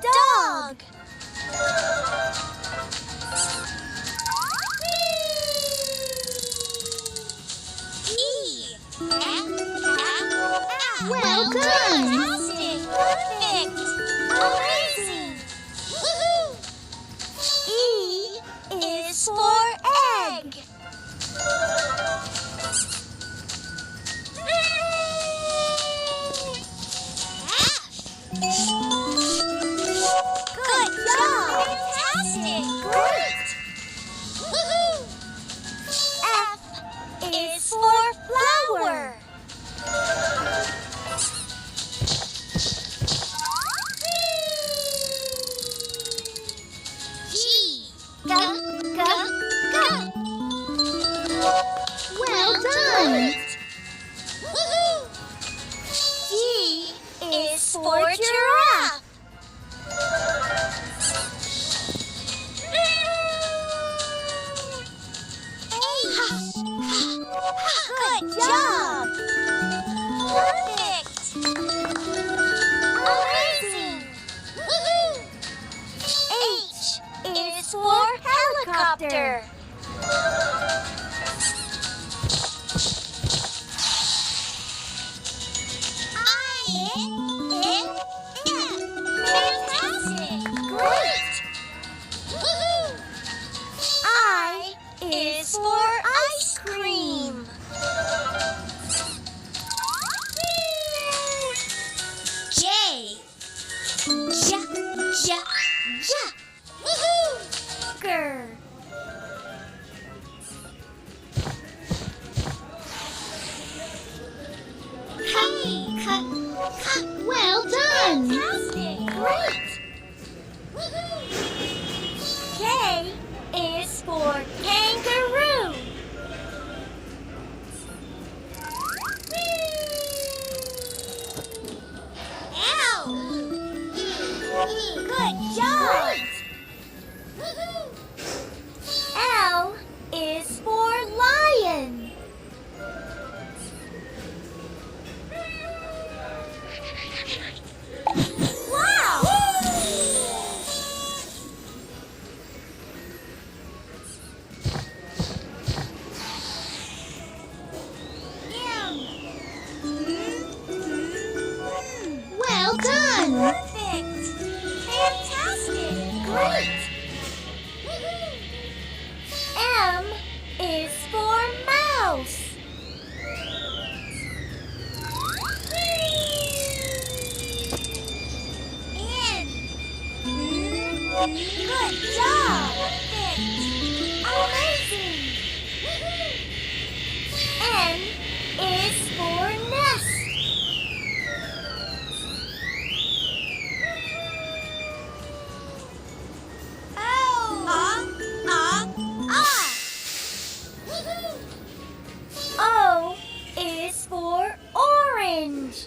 dog. E. Well done. Fantastic. Perfect. Amazing. Woohoo! E is for egg. Good job! Fantastic! Great! Woohoo! F is for flower. G. G. Well done. Woohoo! G is for giraffe. Good job! Perfect! Amazing! Woohoo! H is for helicopter. Fantastic! Great! Woohoo! I is for ice cream. J. Woohoo! Grr. Well done. Fantastic! Great! Woohoo! K is for kangaroo. L. Good job! Woohoo! L is for lion. Wow! Well done. Perfect! Fantastic! Great! Woohoo! M is for mouse. N. Good job! Perfect! Amazing! Woohoo! N is for nest. Woohoo! O is for orange.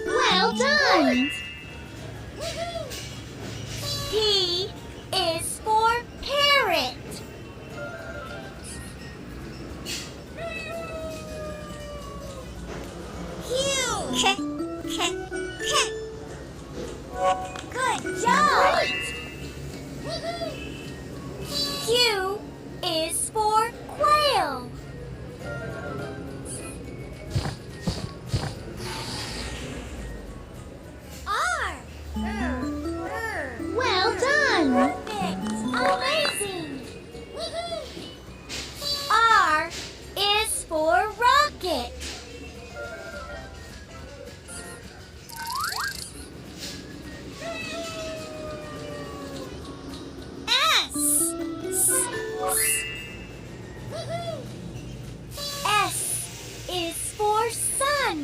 Well done. Woohoo! P is for parrot. Good job! Woohoo! Q is for quail. R. Well done. Perfect! Amazing! Woohoo! R is for rocket. S. Woohoo! S is for sun.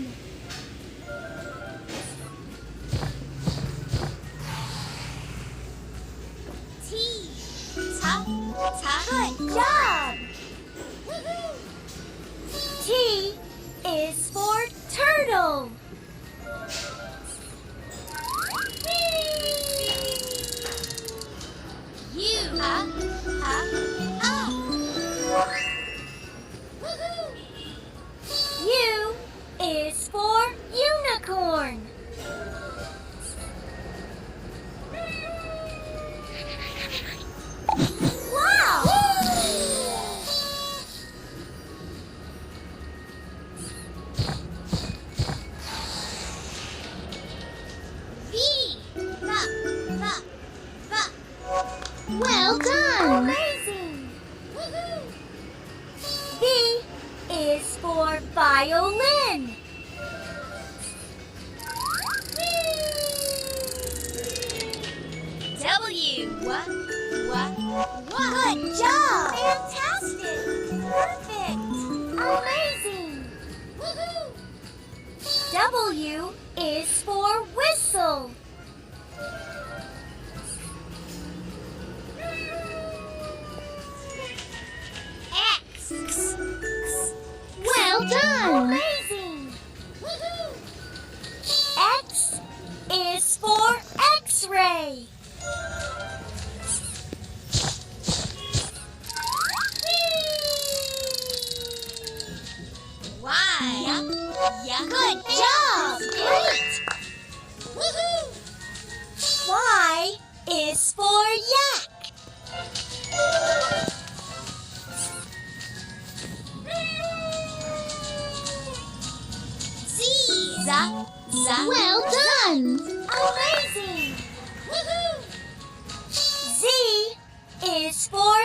T. Good job! Woohoo! T is for turtle. U. Well done. Amazing! Woohoo! V is for violin. W. What? Good job! Fantastic! Perfect! Amazing! Woohoo! W is for whistle. X. Well done. Amazing! Woohoo! X is for X-ray. Y. Good job! Great! Woohoo! Y is for yak. Z. Well done. Amazing! Woohoo! Z is for